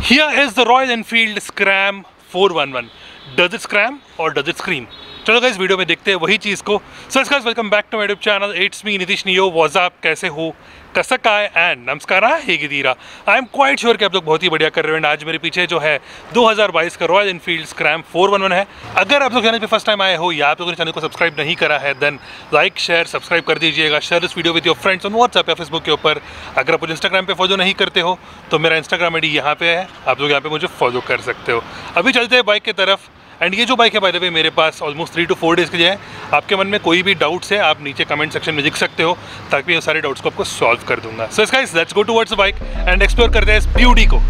Here is the Royal Enfield Scram 411. Does it scram or does it scream? चलो guys video में देखते हैं वही चीज़ को। So guys welcome back to my YouTube channel. It's me Nitish Neo. What's up अप, कैसे हो, कसक काय एंड नमस्कार हेगिदीरा। आई एम क्वाइट श्योर कि आप लोग बहुत ही बढ़िया कर रहे हो। आज मेरे पीछे जो है 2022 का रॉयल एनफील्ड स्क्रैम 411 है। अगर आप लोग चैनल पे फर्स्ट टाइम आए हो या आप लोगों ने चैनल को सब्सक्राइब नहीं करा है देन लाइक शेयर सब्सक्राइब कर दीजिएगा। Share this video with your friends on WhatsApp या फेसबुक के ऊपर। अगर आप मुझे इंस्टाग्राम पे फॉलो नहीं करते हो तो मेरा इंस्टाग्राम आईडी यहाँ पे है, आप लोग यहाँ पे मुझे फॉलो कर सकते हो। अभी चलते हैं बाइक की तरफ। एंड ये जो बाइक है बाय द वे मेरे पास ऑलमोस्ट 3 to 4 डेज़ के लिए है। आपके मन में कोई भी डाउट्स है आप नीचे कमेंट सेक्शन में लिख सकते हो ताकि मैं सारे डाउट्स को आपको सॉल्व कर दूंगा। So guys let's go towards the bike and explore करते हैं इस ब्यूटी को।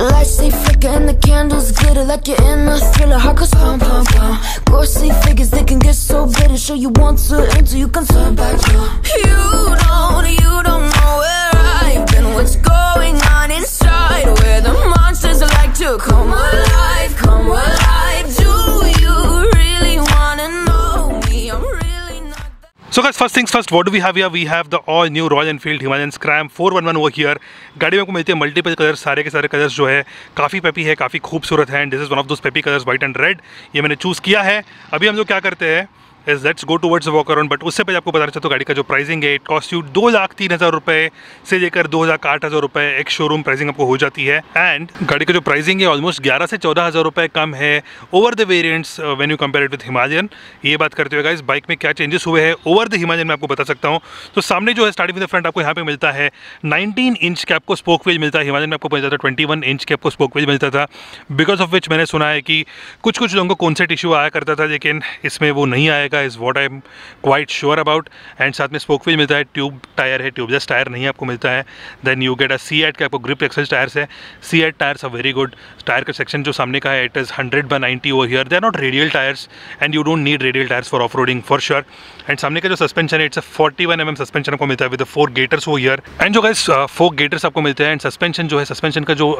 Lights they flicker and the candles glitter like you're in a thriller. Heart goes pum pum pum. Ghostly figures they can get so bitter. Show you want to enter, you can turn back now. You don't know where I've been. What's going on inside? Where the monsters like to come alive, come alive. Do you really wanna know me? I'm really not that. So guys, first things first, what do we have here? We have the all new Royal Enfield Himalayan Scram 411 over here. गाड़ी में आपको मिलती है multiple colours, सारे के सारे colours जो है काफ़ी पेपी है, काफ़ी खूबसूरत है। And this is one of those peppy colours, white and red. ये मैंने चूज़ किया है। अभी हम लोग क्या करते हैं is let's go towards walk around. But उससे पहले आपको बताना चाहता हूँ गाड़ी का जो प्राइसिंग है, इट कॉस्ट यू 2,03,000 रुपये से लेकर 2,08,000 रुपये एक शोरूम प्राइसिंग आपको हो जाती है। एंड गाड़ी का जो प्राइसिंग है ऑलमोस्ट 11 से 14,000 रुपये कम है over the variants when you compare it with Himalayan. ये बात करते हुए गाइस बाइक में क्या चेंजेस हुए हैं ओवर द हिमालयन मैं आपको बता सकता हूँ। तो सामने जो है स्टार्टिंग विद द फ्रंट आपको यहाँ पे मिलता है 19 इंच के आपको स्पोक व्हील मिलता है। हिमालयन में आपको मिलता था 21 इंच के आपको स्पोक व्हील मिलता था। बिकॉज ऑफ विच मैंने सुना है कि कुछ लोगों को कॉन्सेट इशू आया करता था, लेकिन इसमें वो नहीं आएगा, is what I am quite sure about. And साथ में स्पोक व्हील मिलता है, ट्यूब टायर है, ट्यूबलेस टायर नहीं आपको मिलता है। Then you get a CEAT के आपको ग्रिप एक्सेल टायर्स है। CEAT tyres are very good. Tyre का सेक्शन जो सामने का है it is 100/90 over here. They are not radial tyres and you don't need radial tyres for off roading for sure. And सामने का जो सस्पेंशन है इट्स 41 mm सस्पेंशन आपको मिलता है विद 4 गेटर्स वो हियर। एंड जो गाइस 4 गेटर्स आपको मिलते हैं। एंड सस्पेंशन जो है, सस्पेंशन का जो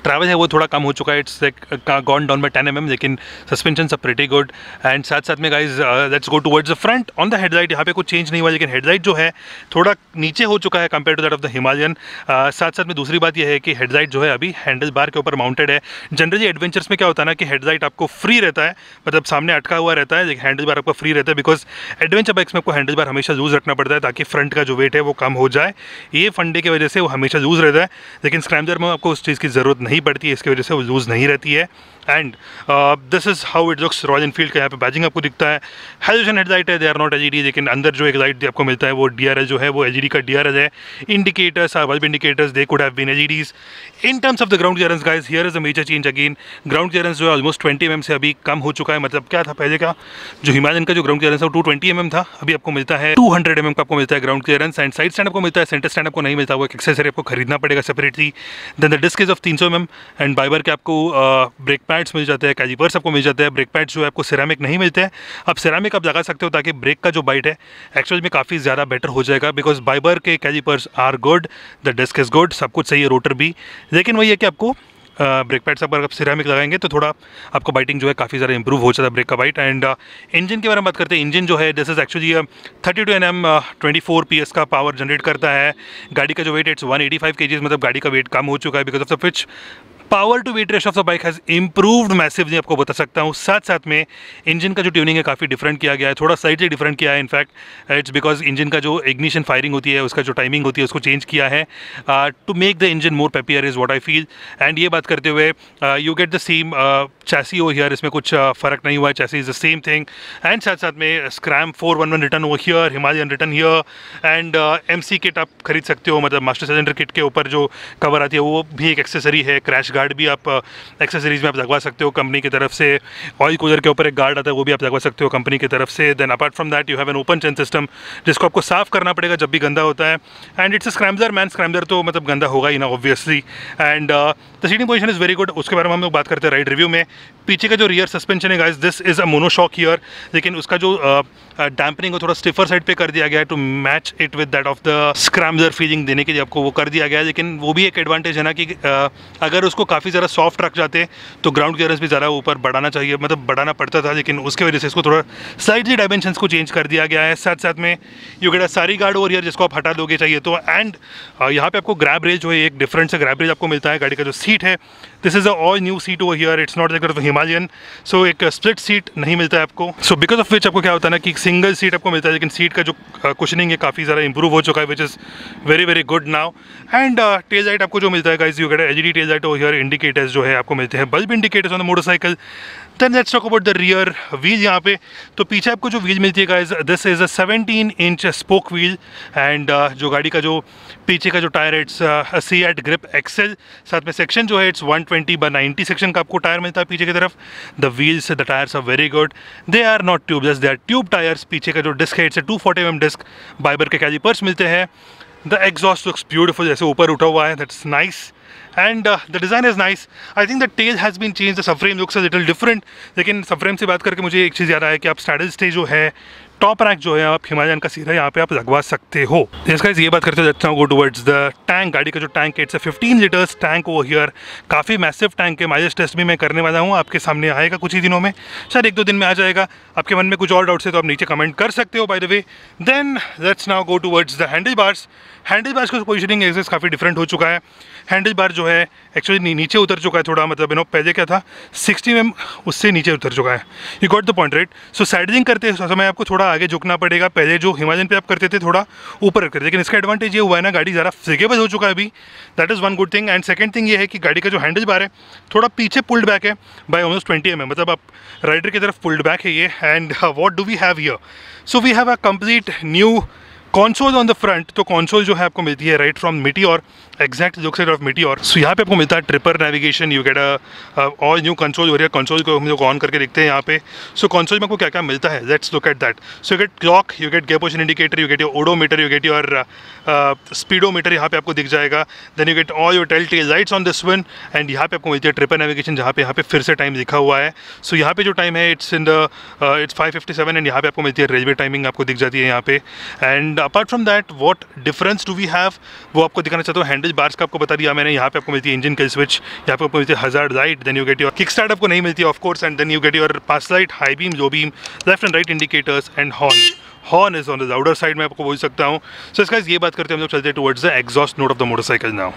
ट्रैवल है वो थोड़ा कम हो चुका है, it's like gone down by 10 mm, लेकिन सस्पेंशन सब प्रीटी गुड। एंड साथ साथ में guys let's go towards the front. On the headlight यहाँ पे कुछ चेंज नहीं हुआ, लेकिन हेडलाइट जो है थोड़ा नीचे हो चुका है compare to that of the Himalayan. साथ साथ में दूसरी बात यह है कि हेडलाइट जो है अभी हैंडल बार के ऊपर माउंटेड है। जनरली एडवेंचर्स में क्या होता है ना कि हेडलाइट आपको फ्री रहता है, मतलब सामने अटका हुआ रहता है, लेकिन हैंडल बार आपको फ्री रहता है। बिकॉज एडवेंचर बाइक्स में आपको हैंडल बार हमेशा लूज रखना पड़ता है ताकि फ्रंट का जो वेट है वो कम हो जाए। ये फंडे की वजह से वो हमेशा लूज रहता है, लेकिन स्क्रैम्बलर में आपको उस चीज़ की ज़रूरत नहीं पड़ती है, इसकी वजह से वो लूज़ नहीं रहती है। And this is how it looks. Royal Enfield का यहाँ पे बैजिंग आपको दिखता है। हेलोजन हेडलाइट है, दे आर नॉट एलईडी, लेकिन अंदर जो एक लाइट आपको मिलता है वो डीआरएल जो है वो एलईडी का डीआरएल है। Indicators are bulb indicators, they could have been LEDs. In terms of the ground clearance guys, here is a major change again. Ground clearance जो है ऑलमोस्ट 20 mm से अभी कम हो चुका है। मतलब क्या था पहले का जो हिमालयन का जो ग्राउंड क्लियरेंस है वो 220 mm था, अभी आपको मिलता है 200 mm का आपको मिलता है ground clearance. And side stand आपको मिलता है, सेंटर स्टैंड आपको नहीं मिलता, वो एक एक्सेसरी आपको खरीदना पड़ेगा separately. Then the disc is of 300 mm। And Bybre के आपको ब्रेक पैड्स मिल जाते हैं, कैलिपर्स आपको मिल जाते हैं। ब्रेक पैड्स जो है आपको सिरेमिक नहीं मिलते हैं। अब सिरेमिक आप लगा सकते हो ताकि ब्रेक का जो बाइट है एक्चुअली में काफ़ी ज़्यादा बेटर हो जाएगा। बिकॉज बाइबर के calipers are good, the disc is good, सब कुछ सही है, रोटर भी। लेकिन वही है कि आपको ब्रेक पैड्स पर आप सिरेमिक लगाएंगे तो थोड़ा आपको बाइटिंग जो है काफ़ी ज़्यादा इंप्रूव हो जाता है ब्रेक का बाइट। एंड इंजन के बारे में बात करते हैं। इंजन जो है this is actually 32 Nm 24 PS का पावर जनरेट करता है। गाड़ी का जो वेट इट्स 185 kg, मतलब गाड़ी का वेट कम हो चुका है। Because of the which power to weight ratio of the bike has improved massively, आपको बता सकता हूँ। साथ साथ में इंजन का जो ट्यूनिंग है काफ़ी डिफरेंट किया गया है, थोड़ा स्लाइटली डिफरेंट किया है। इनफैक्ट इट्स बिकॉज इंजन का जो इग्निशन फायरिंग होती है उसका जो टाइमिंग होती है उसको चेंज किया है to make the engine more peppier is what I feel. And ये बात करते हुए you get the same chassis over here, इसमें कुछ फ़र्क नहीं हुआ है, chassis is the same thing. And साथ साथ में scram 411 written over here, Himalayan written here. And MC kit आप खरीद सकते हो, मतलब मास्टर सिलेंडर किट के ऊपर जो कवर आती है वो भी एक एक्सेसरी है। क्रैश गार्ड भी आप एक्सेसरीज में आप लगवा सकते हो कंपनी की तरफ से। ऑयल कूलर के ऊपर एक गार्ड आता है वो भी आप लगवा सकते हो कंपनी की तरफ से। Then apart from that you have an open chain system जिसको आपको साफ़ करना पड़ेगा जब भी गंदा होता है। And it's a scrambler man, scrambler तो मतलब गंदा होगा ही ना obviously. And the seating position is very good, उसके बारे में हम लोग बात करते हैं राइड रिव्यू में। पीछे का जो रियर सस्पेंशन है guys, this is a monoshock here, लेकिन उसका जो डैम्पनिंग को थोड़ा स्टिफर साइड पे कर दिया गया है to match it with that of the scrambler feeling देने के लिए आपको वो कर दिया गया है। लेकिन वो भी एक एडवांटेज है ना कि अगर उसको काफ़ी ज़्यादा सॉफ्ट रख जाते तो ग्राउंड क्लियरेंस भी ज़्यादा ऊपर बढ़ाना चाहिए, मतलब बढ़ाना पड़ता था, लेकिन उसके वजह से इसको थोड़ा स्लाइटली डायमेंशंस को चेंज कर दिया गया है। साथ साथ में यू गेट अ सारी गार्ड ओवर हियर जिसको आप हटा दोगे चाहिए तो। एंड यहाँ पे आपको ग्रैब रेल जो है एक डिफरेंट से ग्रैब रेल आपको मिलता है। गाड़ी का जो सीट है, this is a all new seat over here, it's not like Himalayan, so एक स्प्लिट सीट नहीं मिलता है आपको। सो बिकॉज ऑफ विच आपको क्या होता है ना कि सिंगल सीट आपको मिलता है, लेकिन सीट का जो कुशनिंग है काफ़ी ज़्यादा इंप्रूव हो चुका है, which is very very good now. And tail light आपको जो मिलता है guys, you get LED tail light over here, indicators जो है आपको मिलते हैं, bulb indicators on the motorcycle. Then let's talk about the rear wheel. यहाँ पे तो पीछे आपको जो व्हील मिलती है guys, this is a 17 inch spoke wheel. And जो गाड़ी का जो पीछे का जो टायर है, इट्स सीएट ग्रिप एक्सेल। साथ में सेक्शन जो है इट्स 120/90 सेक्शन का आपको टायर मिलता है पीछे की तरफ। The wheels, the tyres are very good, they are not tubeless, they are tube tyres. पीछे का जो डिस्क है इट्स 240 mm डिस्क, बाइबर के कैलिपर्स मिलते हैं। द एग्जॉस्ट लुक्स ब्यूटीफुल, जैसे ऊपर उठा हुआ है, that's nice. And the design is nice. I think the tail has been change, the subframe looks a little different. लेकिन सबफ्रेम से बात करके मुझे एक चीज़ याद आया कि आप स्टैडल स्टे जो है, टॉप रैक जो है, आप हिमालयन का सीधा यहाँ पे आप लगवा सकते हो। इसका ये बात करते हैं, गो टुवर्ड्स द टैंक। गाड़ी का जो टैंक है, it's 15 litres tank over here, काफ़ी मैसिव टैंक है। माइलेज टेस्ट भी मैं करने वाला हूँ, आपके सामने आएगा कुछ ही दिनों में, शायद 1-2 दिन में आ जाएगा। आपके मन में कुछ और डाउट्स है तो आप नीचे कमेंट कर सकते हो by the way. Then let's now go towards the handle bars. Handle bars का पोजिशनिंग एक्सेस काफ़ी डिफरेंट हो चुका है। हैंडल बार जो है एक्चुअली नीचे उतर चुका है थोड़ा, मतलब पहले क्या था 60 mm, उससे नीचे उतर चुका है। You got the point right. So साइडलिंग करते समय आपको थोड़ा आगे झुकना पड़ेगा। पहले जो हिमालयन पे आप करते थे थोड़ा ऊपर करते थे, लेकिन इसका एडवांटेज ये हुआ है ना, गाड़ी ज़रा फ्लेक्सिबल हो चुका है अभी, that is one good thing. And second thing ये है कि गाड़ी का जो हैंडल बार है थोड़ा पीछे पुल्ड बैक है बाय ऑलमोस्ट 20 mm, मतलब आप राइडर की तरफ पुल्ड बैक है ये। And what do we have here? So we have a complete new console on the front. तो कॉन्सोल जो है आपको मिलती है right from Meteor, exact look side of Meteor. So यहाँ पे आपको मिलता है Tripper navigation, you get all new console हो रही है। कंसोल को हम लोग ऑन करके देखते हैं यहाँ पे। सो कंसोल में आपको क्या क्या मिलता है, let's look at that. So you get clock, you get gear position indicator, you get your odometer, you get your speedometer, यहाँ पे आपको दिख जाएगा। Then you get all your tell tale lights on this one. And यहाँ पे आपको मिलती है ट्रिपर नेविगेशन, जहाँ पे यहाँ पे फिर से टाइम लिखा हुआ है। सो यहाँ पे जो टाइम है इट्स 5:57 एंड यहाँ पे आपको मिलती है रेलवे टाइमिंग आपको दिख जाती है यहाँ पे। And apart from that what difference do we have, वो आपको दिखाना चाहता हूँ। हैंडल बार्स का आपको बता दिया मैंने, यहाँ पे आपको मिलती है इंजन किल स्विच, यहाँ पे आपको मिलती है hazard light. Then you get your kick start आपको नहीं मिलती है of course. And then you get your pass light, high beam, low beam, left and right indicators and horn is on the louder side, मैं आपको बोल सकता हूँ। सो इसका ये बात करते हैं हम लोग चलते हैं towards the exhaust note of the motorcycle now.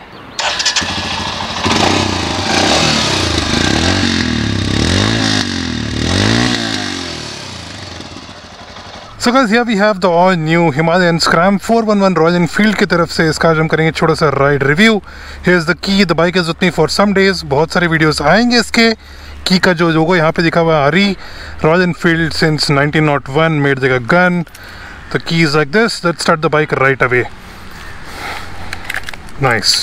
So guys, here we have the all new Himalayan Scram 411 Royal Enfield की तरफ से। इसका आज हम करेंगे छोटा सा ride review. Here's the key, the bike is with me for some days। बहुत सारे वीडियोस आएंगे इसके। की का जो लोगो यहाँ पे लिखा हुआ है आरी, Royal Enfield since 1901, made the gun। The key is like this। Let's start the bike right away। Nice।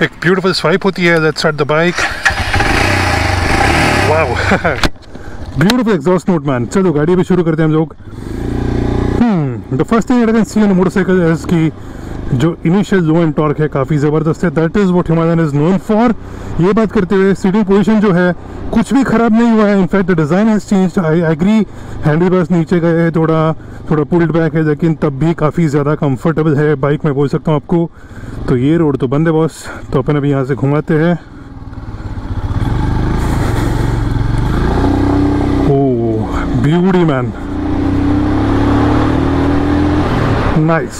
एक beautiful swipe होती है। Let's start the bike। Wow। Beautiful exhaust note man. चलो गाड़ी भी शुरू करते हैं हम लोग। The first thing I can see on motorcycle is कि जो इनिशियल लो एंड टॉर्क है काफ़ी ज़बरदस्त है। That is what Himalayan is known for. ये बात करते हुए सीटिंग पोजीशन जो है कुछ भी ख़राब नहीं हुआ है। In fact the design has changed. I agree, handle bars नीचे गए हैं, थोड़ा पुल्ड बैक है, लेकिन तब भी काफ़ी ज़्यादा कंफर्टेबल है बाइक, मैं बोल सकता हूँ आपको। तो ये रोड तो बंद है बॉस, तो अपन अभी यहाँ से घुमाते हैं। Beauty man, nice.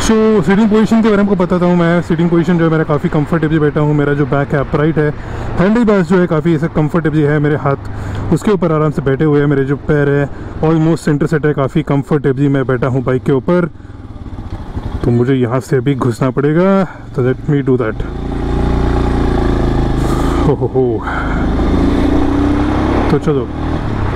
So seating position के बारे में आपको बताता हूँ मैं। सीटिंग पोजीशन जो है मेरा काफ़ी कंफर्टेबली बैठा हूँ। मेरा जो बैक है अपराइट है, हैंडल बार्स जो है काफ़ी ऐसे कंफर्टेबली है, मेरे हाथ उसके ऊपर आराम से बैठे हुए हैं, मेरे जो पैर है ऑलमोस्ट सेंटर सेट है, काफ़ी कंफर्टेबली मैं बैठा हूँ बाइक के ऊपर। तो मुझे यहाँ से अभी घुसना पड़ेगा, तो लेट मी डू दैट। हो तो चलो।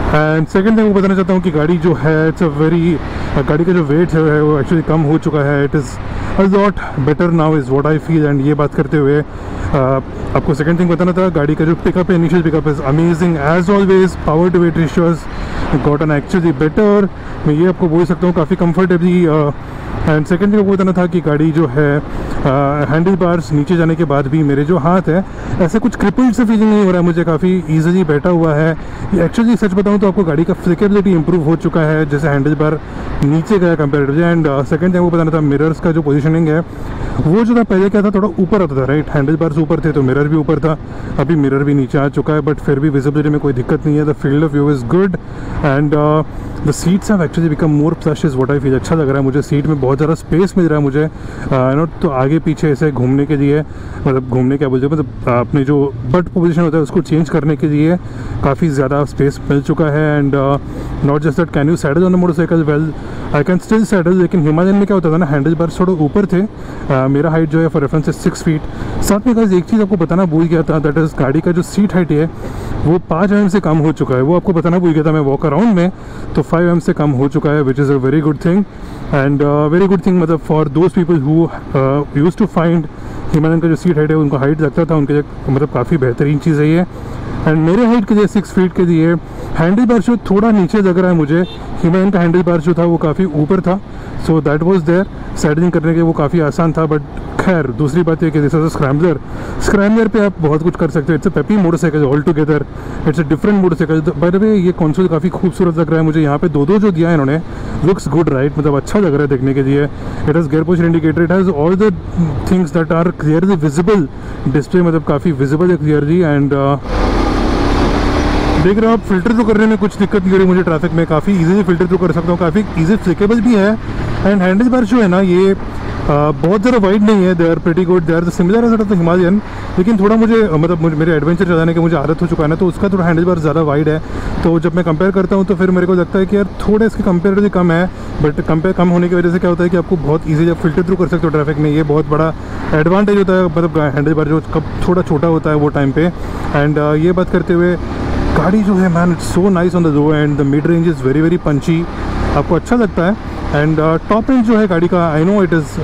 एंड सेकेंड थिंग मैं बताना चाहता हूँ कि गाड़ी जो है इट्स अ वेरी, गाड़ी का जो वेट है वो एक्चुअली कम हो चुका है। It is a lot better now is what I feel. And ये बात करते हुए आपको सेकेंड थिंग बताना था, गाड़ी का जो पिकअप है, initial pickup is amazing as always. Power to weight ratio's gotten actually better. मैं ये आपको बोल सकता हूँ काफ़ी कंफर्टेबली एंड सेकंड थिंग आपको बताना था कि गाड़ी जो है हैंडल बार्स नीचे जाने के बाद भी मेरे जो हाथ है ऐसे कुछ क्रिपल्ड से फीलिंग नहीं हो रहा है, मुझे काफ़ी ईजिली बैठा हुआ है। एक्चुअली सच बताऊं तो आपको गाड़ी का फ्लिकेबिलिटी इंप्रूव हो चुका है जैसे हैंडल बार नीचे गया कंपेरेटिवली। एंड सेकंड थिंग आपको बताना था मिरर्स का जो पोजीशनिंग है वो जो था पहले क्या था थोड़ा ऊपर आता था, राइट, हैंडल बार्स ऊपर थे तो मिरर भी ऊपर था, अभी मिरर भी नीचे आ चुका है, बट फिर भी विजिबिलिटी में कोई दिक्कत नहीं है। The field of view is good and the seats have actually become more plush is what I feel. अच्छा लग रहा है मुझे, सीट में बहुत ज़्यादा स्पेस मिल रहा है मुझे नॉट तो आगे पीछे ऐसे घूमने के लिए, मतलब घूमने क्या बोलते हैं, मतलब अपने जो बट पोजीशन होता है उसको चेंज करने के लिए काफ़ी ज़्यादा स्पेस मिल चुका है। And not just that can you saddle on the motorcycle, well I can still saddle, लेकिन हिमालयन में क्या होता था ना हैंडल बार थोड़ा ऊपर थे, मेरा हाइट जो है फॉर रेफरेंस 6 फीट। साथ में गाइस एक चीज़ आपको बताना भूल गया था, दैट इज़ गाड़ी का जो सीट हाइट है वो 5 mm से कम हो चुका है, वो आपको बताना भूल गया था मैं वॉक अराउंड में, तो 5 mm से कम हो चुका है, which is a very good thing. And very good thing मतलब for those people who used to find Himalayan का जो सीट हाइट है उनको हाइट लगता था, उनके लिए मतलब काफ़ी बेहतरीन चीज़ है ये। एंड मेरे हाइट के लिए 6 फीट के लिए हैंडल बार जो थोड़ा नीचे लग रहा है मुझे, हिमालयन का हैंडल बार जो था वो काफ़ी ऊपर था, so that was there, saddling करने के वो काफ़ी आसान था। बट खैर दूसरी बात है कि दिस इज अ स्क्रैम्बलर पे आप बहुत कुछ कर सकते हो, it's a peppy motorcycle all together, it's a different motorcycle. Bye the वे ये कंसोल काफ़ी खूबसूरत लग रहा है मुझे, यहाँ पे दो जो दिया है इन्होंने, लुक्स गुड राइट, मतलब अच्छा लग रहा है देखने के लिए। It has gear position indicator, it has all the things that are clearly visible, display मतलब काफ़ी विजिबल है क्लियरली। एंड देख रहे हो आप फिल्टर तो करने में कुछ दिक्कत नहीं हो रही मुझे, ट्रैफिक में काफ़ी इजीली फिल्टर तो कर सकता हूँ, काफ़ी इजी फ्लिकेबल भी है। एंड हैंडल बार जो है ना ये बहुत ज़्यादा वाइड नहीं है, they are pretty good, they are the similar as of the Himalayan, लेकिन थोड़ा मुझे मतलब मेरे एडवेंचर चलाने के मुझे आदत हो चुका है ना, तो उसका थोड़ा हैंडल बार ज़्यादा वाइड है, तो जब मैं कंपेयर करता हूँ तो फिर मेरे को लगता है कि यार थोड़ा इसके कंपेरेटिवली कम है। बट कम होने की वजह से क्या होता है कि आपको बहुत ईजीली फिल्टर थ्रू कर सकते हो ट्रैफिक में, ये बहुत बड़ा एडवांटेज होता है, मतलब हैंडल बार जो कब थोड़ा छोटा होता है वो टाइम पे। एंड ये बात करते हुए गाड़ी जो है man it's so nice on the low end the mid range is very very punchy, आपको अच्छा लगता है। एंड टॉप एंड जो है गाड़ी का आई नो इट इज़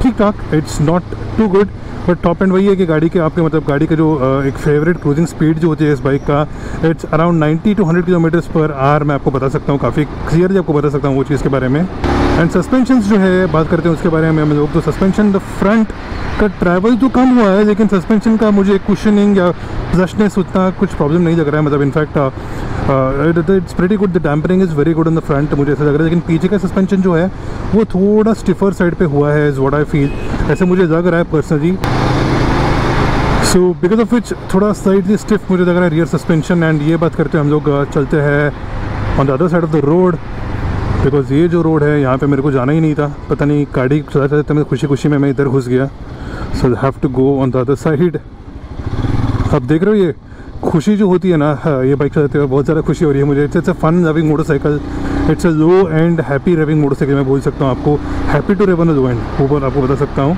ठीक ठाक, it's not too good, but top end वही है कि गाड़ी के आपके मतलब गाड़ी का जो एक फेवरेट क्रूजिंग स्पीड जो होती है इस बाइक का, it's around 90 to 100 kilometres per hour, मैं आपको बता सकता हूँ, काफ़ी क्लियरली आपको बता सकता हूँ वो चीज़ के बारे में। एंड सस्पेंशन जो है बात करते हैं उसके बारे में हम लोग, तो सस्पेंशन द फ्रंट का ट्रैवल तो कम हुआ है, लेकिन सस्पेंशन का मुझे कुशनिंग या फ्लशनेस उतना कुछ प्रॉब्लम नहीं लग रहा है, मतलब in fact it's pretty good, the dampering is very good on the front, मुझे ऐसा लग रहा है। लेकिन पीछे का सस्पेंशन जो है वो थोड़ा स्टिफर साइड पे हुआ है इज़ व्हाट आई फील, ऐसे मुझे लग रहा है personally. So because of which थोड़ा स्लाइटली स्टिफ मुझे लग रहा है रियर सस्पेंशन। एंड ये बात करते हैं हम लोग चलते हैं on the other side of the road, because ये जो रोड है यहाँ पे मेरे को जाना ही नहीं था, पता नहीं गाड़ी चलाते चलाते मैं खुशी मैं इधर घुस गया, so I have to go on the other side. अब देख रहे हो ये खुशी जो होती है ना, ये बाइक चलाते हुए बहुत ज़्यादा खुशी हो रही है मुझे। It's a fun revving motorcycle, it's a low end happy revving motorcycle, मैं बोल सकता हूँ आपको, happy to rev on the low end, वो आपको बता सकता हूँ।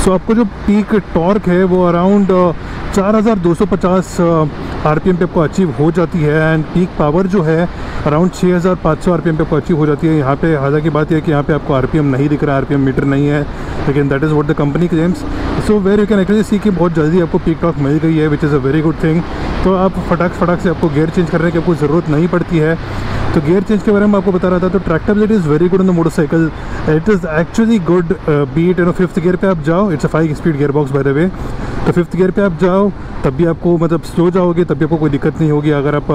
सो आपको जो पीक टॉर्क है वो अराउंड 4250 आरपीएम पे आपको अचीव हो जाती है, एंड पीक पावर जो है अराउंड 6500 आरपीएम पे आपको अचीव हो जाती है। यहाँ पे हालांकि बात यह है कि यहाँ पे आपको आरपीएम नहीं दिख रहा, आरपीएम मीटर नहीं है, लेकिन that is what the company claims. So where you can actually see कि बहुत जल्दी आपको पीक टॉर्क मिल गई है, which is a very good thing. तो आप फटाक से आपको गियर चेंज करने की आपको ज़रूरत नहीं पड़ती है। तो गियर चेंज के बारे में आपको बता रहा था, तो tractability is very good on the motorcycle, it is actually good, beat 5th gear पे आप जाओ, it's a 5 speed gear box by the way, तो 5th गियर पे आप जाओ तब भी आपको मतलब स्लो जाओगे तब भी आपको कोई दिक्कत नहीं होगी, अगर आप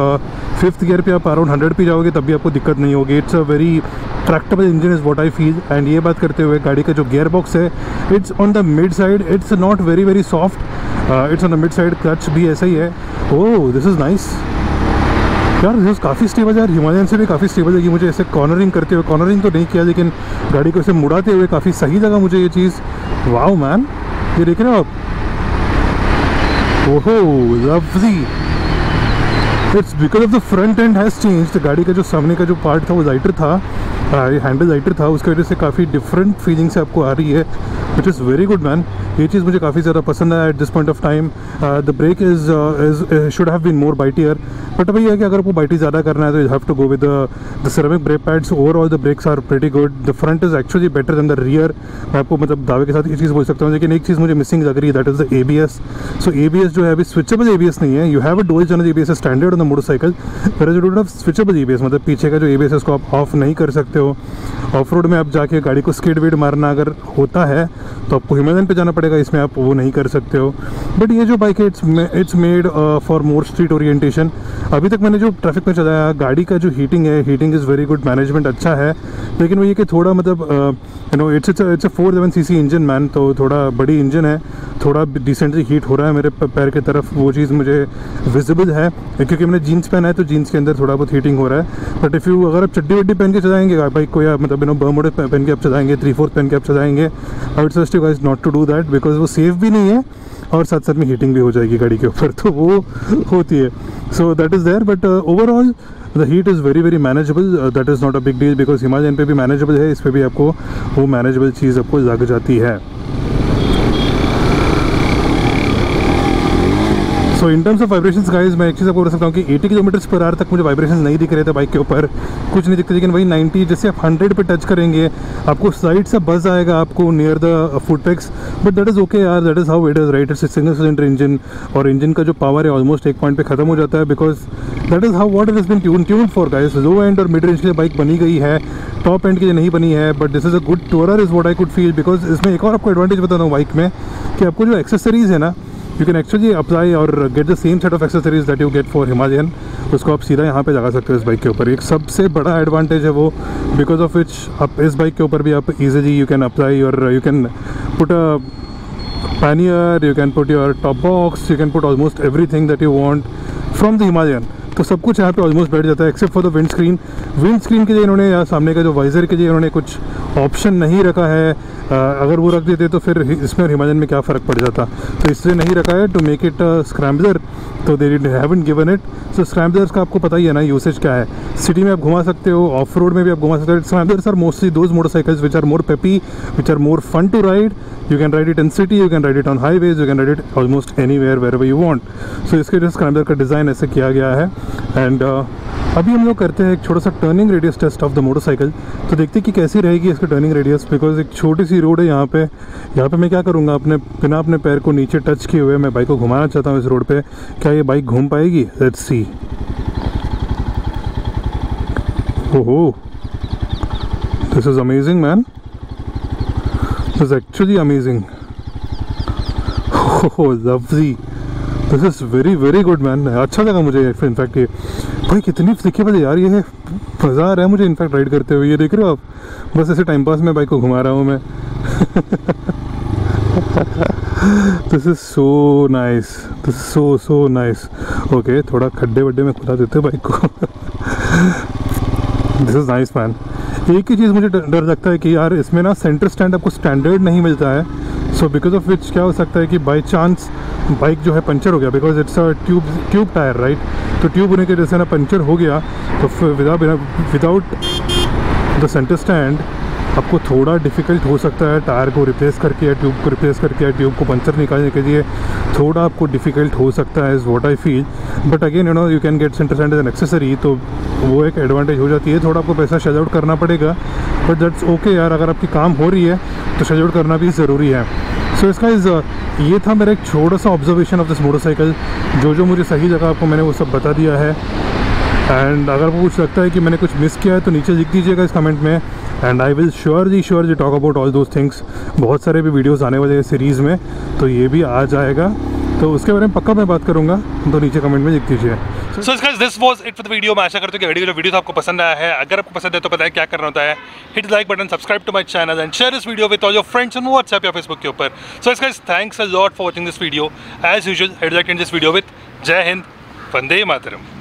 5th गियर पे आप अराउंड 100 पे जाओगे तब भी आपको दिक्कत नहीं होगी। It's a very Tractable engine is what I feel. And ये बात करते हुए गाड़ी का जो गियर बॉक्स है it's on the mid side, it's not very very soft, it's on the mid side, clutch भी ऐसा ही है। ओह दिस इज़ नाइस यार, दिस काफ़ी स्टेबल यार, हिमालयन से भी काफ़ी स्टेबल लगी मुझे, ऐसे कॉर्नरिंग करते हुए, कॉर्नरिंग तो नहीं किया लेकिन गाड़ी को ऐसे मुड़ाते हुए काफ़ी सही लगा मुझे ये चीज़। वाओ मैन, ये देख रहे हो आप, ओहो lovely, it's because of the front end has changed, गाड़ी का जो सामने का जो पार्ट था वो लाइटर था, हैंडल लाइटर था, उसकी वजह से काफ़ी डिफरेंट फीलिंग से आपको आ रही है, which is very good man. ये चीज़ मुझे काफ़ी ज़्यादा पसंद है at this point of time. The brake is should have been more bitier, but वही है कि अगर आपको बाइटी ज़्यादा करना है तो you have to go with the ceramic brake pads. Overall the brakes are pretty good, the front is actually better than the rear. मैं आपको मतलब दावे के साथ ये चीज़ बोल सकता हूँ, लेकिन एक चीज़ मुझे मिसिंग लग रही है, that is the ABS। So ABS जो है अभी स्विचेबल ABS नहीं है, you have a dual channel ABS standard on the motorcycle, पर you don't have switchable ABS, मतलब पीछे का जो ABS है उसको आप ऑफ नहीं कर सकते हो। ऑफ रोड में आप जाके गाड़ी को स्किड वेड मारना अगर होता है तो आपको हिमालयन पे जाना पड़ेगा, इसमें आप वो नहीं कर सकते हो। बट ये जो बाइक है it's made for more street orientation. अभी तक मैंने जो ट्रैफिक में चलाया, गाड़ी का जो हीटिंग है, heating is very good, management अच्छा है, लेकिन वो ये कि थोड़ा मतलब you know it's a 411cc engine man, तो थोड़ा बड़ी इंजन है, थोड़ा डिसेंटली हीट हो रहा है मेरे पैर की तरफ, वो चीज़ मुझे विजिबल है क्योंकि मैंने जीन्स पहना है तो जीन्स के अंदर थोड़ा बहुत हीटिंग हो रहा है। बट इफ़ यू अगर आप चड्डी वड्डी पहन के चलाएंगे बाइक को, या मतलब बर्मुडे पहन के आप चलाएंगे, 3/4 पहन के आप चलाएंगे, I would suggest you guys not to do that, because वो सेफ भी नहीं है और साथ साथ में हीटिंग भी हो जाएगी गाड़ी के ऊपर, तो वो होती है। So that is there, but overall the heat is very very manageable, that is not a big deal, because Himalayan पे भी मैनेजेबल है, इस पर भी आपको वो मैनेजेबल चीज़ आपको लग जाती है। So in terms of vibrations guys, मैं एक चीज़ आपको बता सकता हूँ कि 80 km/h तक मुझे वाइब्रेशंस नहीं दिख रहे थे बाइक के ऊपर, कुछ नहीं दिखते, लेकिन वही 90 जैसे आप 100 पे टच करेंगे आपको साइड से बज़ आएगा आपको near the foot pegs, but that is okay यार, that is how it is right. It's single cylinder engine और इंजन का जो पावर है ऑलमोस्ट एक पॉइंट पे खत्म हो जाता है, because that is how what it is been tune for guys. Low end और मिड रेंज के लिए बाइक बनी गई है, टॉप एंड के लिए नहीं बनी है, but this is a good tourer is what I could feel. Because इसमें एक और आपको एडवांटेज बताता हूँ बाइक में कि आपको जो एक्सेसरीज़ है ना, यू कैन एक्चुअली अप्लाई और gate the same set of accessories that you get for Himalayan, उसको आप सीधा यहाँ पे लगा सकते हो इस बाइक के ऊपर। एक सबसे बड़ा एडवांटेज है वो, बिकॉज ऑफ विच आप इस बाइक के ऊपर भी आप इजीली यू कैन अप्लाई और you can put a pannier, you can put your top box, you can put almost everything that you want from the Himalayan. तो सब कुछ यहाँ पे ऑलमोस्ट बैठ जाता है except for the wind screen. Wind screen के लिए इन्होंने या सामने का जो वाइजर के लिए इन्होंने कुछ ऑप्शन नहीं रखा है, अगर वो रख देते तो फिर इसमें और हिमालयन में क्या फ़र्क पड़ जाता, तो इसलिए नहीं रखा है टू मेक इट स्क्रैम्बलर, तो दे हैवंट गिवन इट। सो स्क्रैम्बलर्स का आपको पता ही है ना यूसेज क्या है, सिटी में आप घुमा सकते हो, ऑफ रोड में भी आप घुमा सकते हो। Scramblers are mostly those motorcycles which are more peppy, which are more fun to ride. You can ride it in city, you can ride it on highways, you can ride it almost anywhere wherever you want. So इसके जो scrambler का design ऐसे किया गया है। And अभी हम लोग करते हैं एक छोटा सा turning radius test of the motorcycle, तो देखते हैं कि कैसी रहेगी इसकी टर्निंग रेडियस, बिकॉज एक छोटी सी रोड है यहाँ पे मैं क्या करूँगा, अपने बिना अपने पैर को नीचे टच किए हुए मैं बाइक को घुमाना चाहता हूँ इस रोड पे, क्या ये बाइक घूम पाएगी? Let's see. ओहो, this is amazing man, this is actually amazing. Oh lovely, this is very very good man, अच्छा लगा मुझे इनफैक्ट। ये भाई कितनी देखिए भाई यार, ये मज़ा आ रहा है मुझे इनफैक्ट राइड करते हुए, ये देख रहे हो आप, बस ऐसे टाइम पास में बाइक को घुमा रहा हूँ मैं। This is so nice, this is so nice. Okay, थोड़ा खड्डे वड्डे में खुदा देते बाइक को। This is nice man. एक ही चीज़ मुझे डर लगता है कि यार इसमें ना सेंटर स्टैंड आपको स्टैंडर्ड नहीं मिलता है, सो बिकॉज ऑफ विच क्या हो सकता है कि बाई चांस बाइक जो है पंचर हो गया, because it's a tube tyre right, तो ट्यूब होने की वजह से ना पंचर हो गया, तो विदाउट द सेंटर स्टैंड आपको थोड़ा डिफ़िकल्ट हो सकता है टायर को रिप्लेस करके या ट्यूब को रिप्लेस करके या ट्यूब को पंचर निकालने के लिए थोड़ा आपको डिफ़िकल्ट हो सकता है, is what I feel. But again you can get centre stand as an accessory, तो वो एक एडवांटेज हो जाती है। थोड़ा आपको पैसा शेल आउट करना पड़ेगा, बट दैट्स ओके यार, अगर आपकी काम हो रही है तो शेल आउट करना भी ज़रूरी है। सो इसका ये था मेरा एक छोटा सा ऑब्जर्वेशन ऑफ दिस मोटरसाइकिल, जो मुझे सही लगा आपको मैंने वो सब बता दिया है। एंड अगर आपको कुछ लगता है कि मैंने कुछ मिस किया है तो नीचे लिख दीजिएगा इस कमेंट में, and I will surely talk about all those things. बहुत सारे भी वीडियोस आने वाले हैं सीरीज़ में, तो ये भी आ जाएगा, तो उसके बारे में पक्का मैं बात करूँगा, तो नीचे कमेंट में लिख दीजिए। So guys, this was it for the video. मैं आशा करता हूँ कि वीडियो आपको पसंद आया है। अगर आपको पसंद है तो पता है क्या करना होता है, hit the like button, subscribe to my channel and share this video with all your friends on WhatsApp या फेसबुक के ऊपर। So guys, thanks a lot for watching this video. As usual, I would like to end this video with जय हिंद, वंदे मातरम।